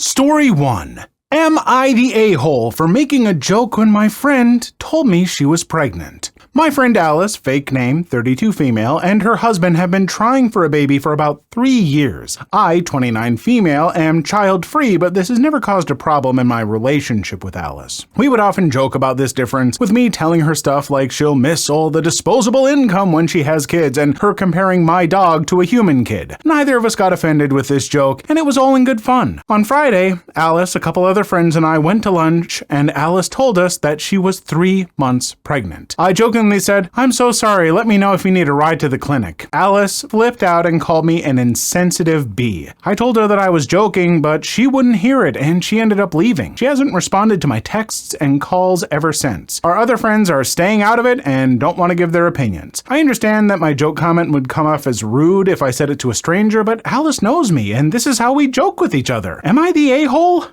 Story 1. Am I the a-hole for making a joke when my friend told me she was pregnant? My friend Alice, fake name, 32 female, and her husband have been trying for a baby for about 3 years. I, 29 female, am child-free, but this has never caused a problem in my relationship with Alice. We would often joke about this difference, with me telling her stuff like she'll miss all the disposable income when she has kids, and her comparing my dog to a human kid. Neither of us got offended with this joke, and it was all in good fun. On Friday, Alice, a couple other friends, and I went to lunch, and Alice told us that she was 3 months pregnant. I jokingly said, "I'm so sorry, let me know if you need a ride to the clinic." Alice flipped out and called me an insensitive bee. I told her that I was joking, but she wouldn't hear it, and she ended up leaving. She hasn't responded to my texts and calls ever since. Our other friends are staying out of it and don't want to give their opinions. I understand that my joke comment would come off as rude if I said it to a stranger, but Alice knows me, and this is how we joke with each other. Am I the a-hole?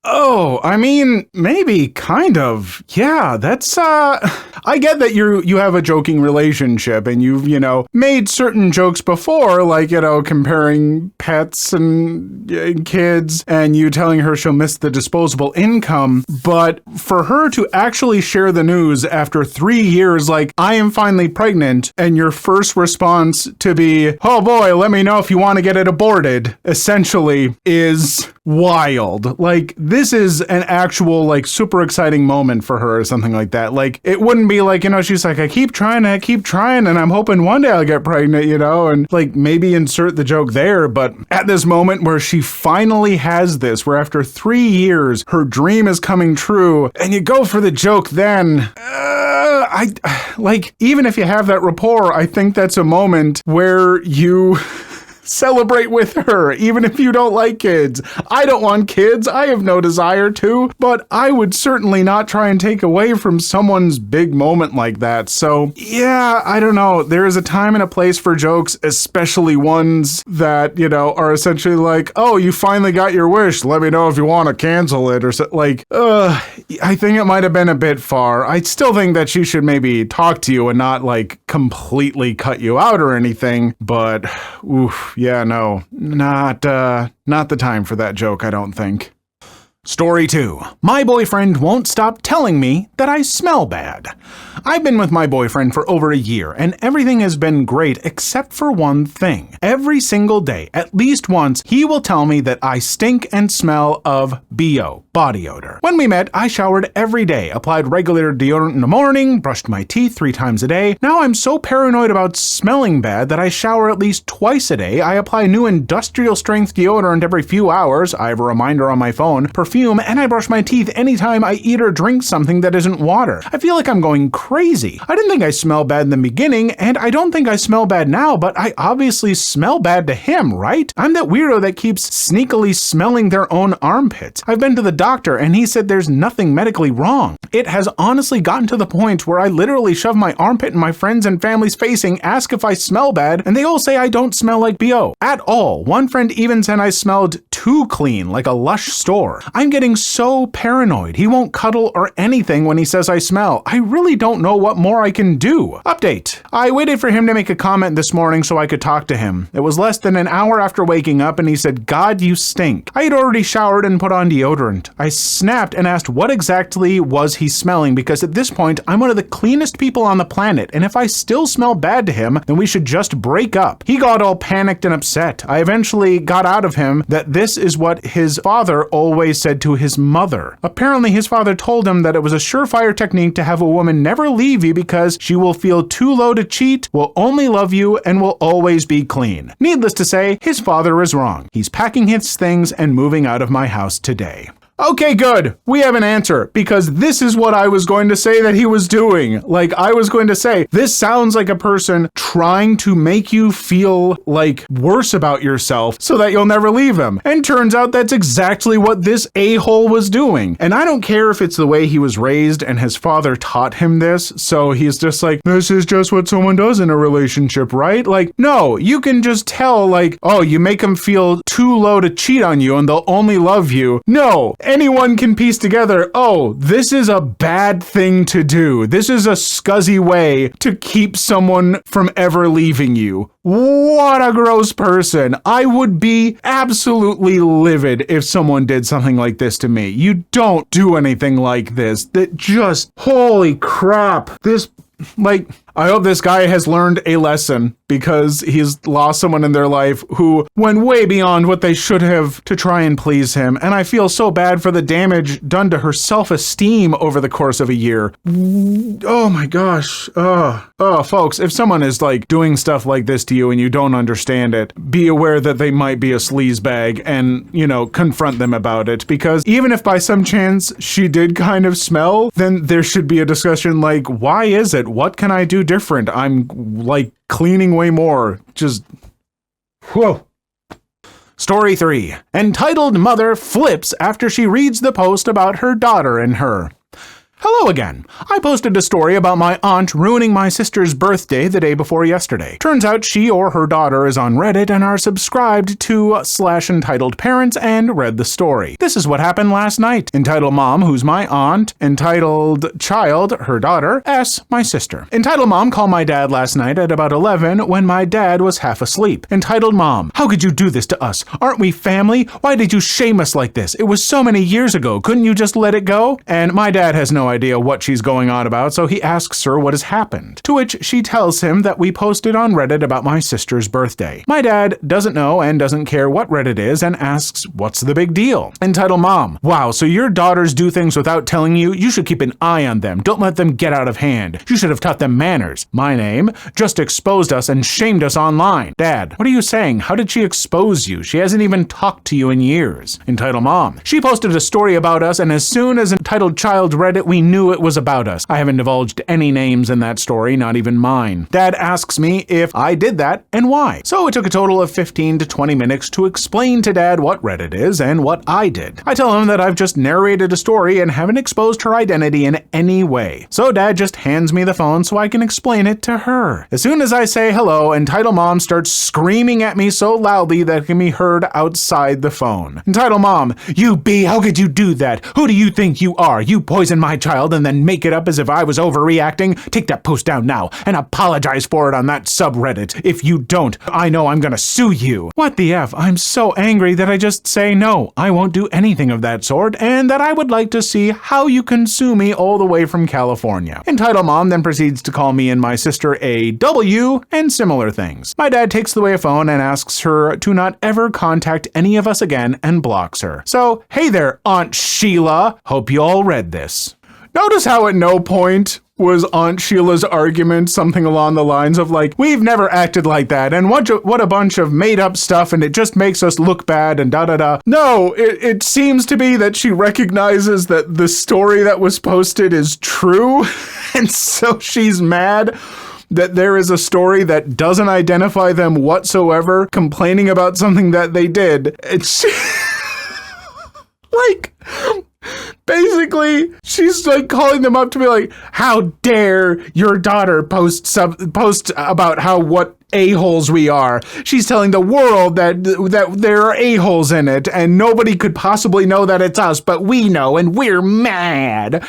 Oh, I mean, maybe, kind of. Yeah, that's, I get that you have a joking relationship and you've, made certain jokes before, like, comparing pets and kids and you telling her she'll miss the disposable income. But for her to actually share the news after 3 years, like, I am finally pregnant, and your first response to be, oh boy, let me know if you want to get it aborted, essentially, is wild. Like, this is an actual, like, super exciting moment for her or something like that. Like, it wouldn't be like, she's like, I keep trying, and I'm hoping one day I'll get pregnant, and like maybe insert the joke there. But at this moment where she finally has this, where after 3 years, her dream is coming true, and you go for the joke then, even if you have that rapport, I think that's a moment where you celebrate with her, even if you don't like kids. I don't want kids. I have no desire to, but I would certainly not try and take away from someone's big moment like that. So yeah, I don't know. There is a time and a place for jokes, especially ones that, are essentially like, oh, you finally got your wish. Let me know if you want to cancel it or so. Like, I think it might have been a bit far. I still think that she should maybe talk to you and not like completely cut you out or anything, but oof. Yeah, no, not the time for that joke, I don't think. Story 2. My boyfriend won't stop telling me that I smell bad. I've been with my boyfriend for over a year, and everything has been great except for one thing. Every single day, at least once, he will tell me that I stink and smell of BO, body odor. When we met, I showered every day, applied regular deodorant in the morning, brushed my teeth 3 times a day. Now I'm so paranoid about smelling bad that I shower at least twice a day. I apply new industrial strength deodorant every few hours. I have a reminder on my phone, perfume, and I brush my teeth anytime I eat or drink something that isn't water. I feel like I'm going crazy. I didn't think I smelled bad in the beginning, and I don't think I smell bad now, but I obviously smell bad to him, right? I'm that weirdo that keeps sneakily smelling their own armpits. I've been to the doctor, and he said there's nothing medically wrong. It has honestly gotten to the point where I literally shove my armpit in my friends' and family's facing, ask if I smell bad, and they all say I don't smell like BO at all. One friend even said I smelled too clean, like a Lush store. I'm getting so paranoid. He won't cuddle or anything when he says I smell. I really don't know what more I can do. Update. I waited for him to make a comment this morning so I could talk to him. It was less than an hour after waking up and he said, "God, you stink." I had already showered and put on deodorant. I snapped and asked what exactly was he smelling, because at this point I'm one of the cleanest people on the planet, and if I still smell bad to him, then we should just break up. He got all panicked and upset. I eventually got out of him that this is what his father always said to his mother. Apparently his father told him that it was a surefire technique to have a woman never leave you because she will feel too low to cheat, will only love you, and will always be clean. Needless to say, his father is wrong. He's packing his things and moving out of my house today. Okay, good. We have an answer, because this is what I was going to say that he was doing. Like, I was going to say, this sounds like a person trying to make you feel like worse about yourself so that you'll never leave them. And turns out that's exactly what this a-hole was doing. And I don't care if it's the way he was raised and his father taught him this, so he's just like, this is just what someone does in a relationship, right? Like, no, you can just tell, like, oh, you make them feel too low to cheat on you and they'll only love you. No. anyone can piece together, oh, this is a bad thing to do. This is a scuzzy way to keep someone from ever leaving you. What a gross person. I would be absolutely livid if someone did something like this to me. You don't do anything like this. That just, holy crap. I hope this guy has learned a lesson because he's lost someone in their life who went way beyond what they should have to try and please him. And I feel so bad for the damage done to her self-esteem over the course of a year. Oh my gosh. Folks, if someone is doing stuff like this to you and you don't understand it, be aware that they might be a sleazebag and, confront them about it. Because even if by some chance she did kind of smell, then there should be a discussion why is it? What can I do different? I'm cleaning way more. Just whoa. Story 3. Entitled Mother Flips After She Reads the Post About Her Daughter and Her. Hello again. I posted a story about my aunt ruining my sister's birthday the day before yesterday. Turns out she or her daughter is on Reddit and are subscribed to /entitled parents and read the story. This is what happened last night. Entitled Mom, who's my aunt. Entitled Child, her daughter. S, my sister. Entitled Mom called my dad last night at about 11 when my dad was half asleep. Entitled Mom, how could you do this to us? Aren't we family? Why did you shame us like this? It was so many years ago. Couldn't you just let it go? And my dad has no idea what she's going on about, so he asks her what has happened. To which she tells him that we posted on Reddit about my sister's birthday. My dad doesn't know and doesn't care what Reddit is and asks, what's the big deal? Entitled Mom, wow, so your daughters do things without telling you? You should keep an eye on them. Don't let them get out of hand. You should have taught them manners. My name just exposed us and shamed us online. Dad, what are you saying? How did she expose you? She hasn't even talked to you in years. Entitled Mom, she posted a story about us, and as soon as Entitled Child read it, we knew it was about us. I haven't divulged any names in that story, not even mine. Dad asks me if I did that and why. So it took a total of 15 to 20 minutes to explain to Dad what Reddit is and what I did. I tell him that I've just narrated a story and haven't exposed her identity in any way. So Dad just hands me the phone so I can explain it to her. As soon as I say hello, Entitled Mom starts screaming at me so loudly that it can be heard outside the phone. Entitled Mom, you B, how could you do that? Who do you think you are? You poison my child and then make it up as if I was overreacting? Take that post down now and apologize for it on that subreddit. If you don't, I know I'm gonna sue you. What the F? I'm so angry that I just say no, I won't do anything of that sort, and that I would like to see how you can sue me all the way from California. Entitled Mom then proceeds to call me and my sister a W and similar things. My dad takes away a phone and asks her to not ever contact any of us again and blocks her. So, hey there, Aunt Sheila. Hope you all read this. Notice how at no point was Aunt Sheila's argument something along the lines of we've never acted like that, and what a bunch of made up stuff, and it just makes us look bad, and da-da-da. No, it seems to be that she recognizes that the story that was posted is true, and so she's mad that there is a story that doesn't identify them whatsoever, complaining about something that they did. It's basically, she's calling them up to be how dare your daughter post about what a-holes we are. She's telling the world that there are a-holes in it, and nobody could possibly know that it's us, but we know, and we're mad.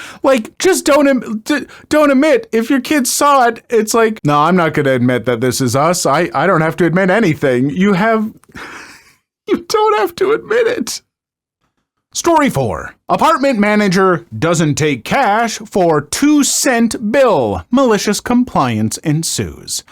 Just don't admit. If your kids saw it, it's no, I'm not going to admit that this is us. I don't have to admit anything. You don't have to admit it. Story 4. Apartment manager doesn't take cash for 2-cent bill. Malicious compliance ensues.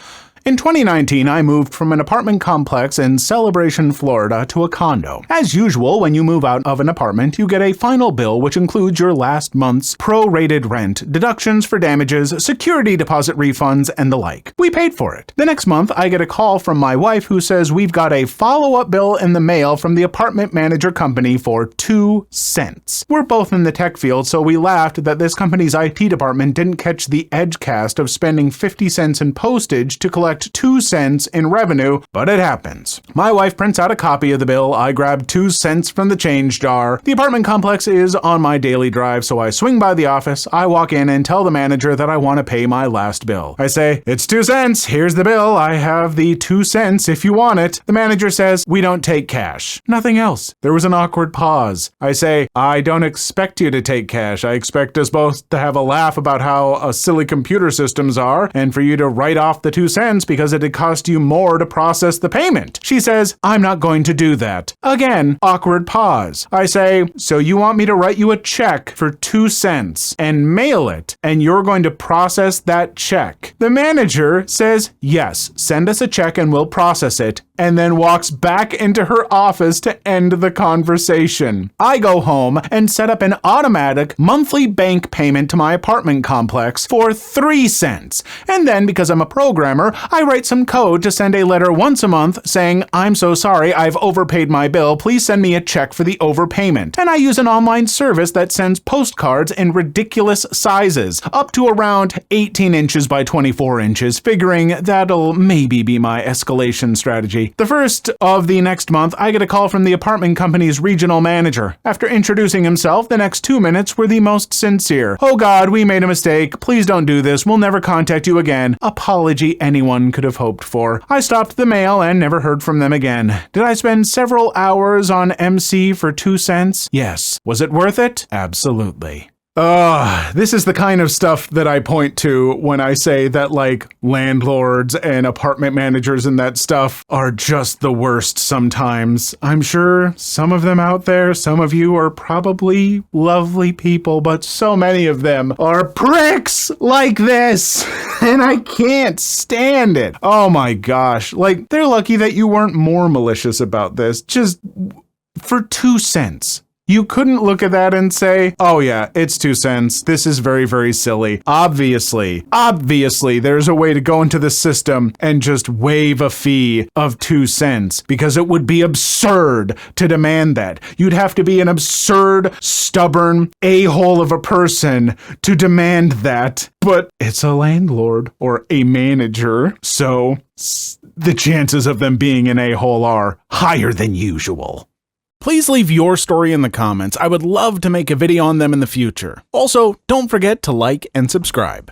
In 2019, I moved from an apartment complex in Celebration, Florida to a condo. As usual, when you move out of an apartment, you get a final bill which includes your last month's prorated rent, deductions for damages, security deposit refunds, and the like. We paid for it. The next month, I get a call from my wife who says we've got a follow-up bill in the mail from the apartment manager company for 2 cents. We're both in the tech field, so we laughed that this company's IT department didn't catch the edge cast of spending 50 cents in postage to collect collect 2 cents in revenue, but it happens. My wife prints out a copy of the bill. I grab 2 cents from the change jar. The apartment complex is on my daily drive, so I swing by the office. I walk in and tell the manager that I want to pay my last bill. I say, "It's 2 cents. Here's the bill. I have the 2 cents if you want it." The manager says, "We don't take cash." Nothing else. There was an awkward pause. I say, "I don't expect you to take cash. I expect us both to have a laugh about how silly computer systems are, and for you to write off the 2 cents because it'd cost you more to process the payment." She says, "I'm not going to do that." Again, awkward pause. I say, "So you want me to write you a check for 2 cents and mail it, and you're going to process that check?" The manager says, "Yes, send us a check and we'll process it," and then walks back into her office to end the conversation. I go home and set up an automatic monthly bank payment to my apartment complex for 3 cents. And then, because I'm a programmer, I write some code to send a letter once a month saying, "I'm so sorry, I've overpaid my bill. Please send me a check for the overpayment." And I use an online service that sends postcards in ridiculous sizes, up to around 18 inches by 24 inches, figuring that'll maybe be my escalation strategy. The first of the next month, I get a call from the apartment company's regional manager. After introducing himself, the next 2 minutes were the most sincere. "Oh God, we made a mistake. Please don't do this. We'll never contact you again." Apology anyone could have hoped for. I stopped the mail and never heard from them again. Did I spend several hours on MC for 2 cents? Yes. Was it worth it? Absolutely. This is the kind of stuff that I point to when I say that, like, landlords and apartment managers and that stuff are just the worst sometimes. I'm sure some of them out there, some of you are probably lovely people, but so many of them are pricks like this, and I can't stand it. Oh my gosh. Like, they're lucky that you weren't more malicious about this. Just for 2 cents. You couldn't look at that and say, "Oh yeah, it's 2 cents. This is very, very silly." Obviously, there's a way to go into the system and just waive a fee of 2 cents, because it would be absurd to demand that. You'd have to be an absurd, stubborn a-hole of a person to demand that. But it's a landlord or a manager, so the chances of them being an a-hole are higher than usual. Please leave your story in the comments. I would love to make a video on them in the future. Also, don't forget to like and subscribe.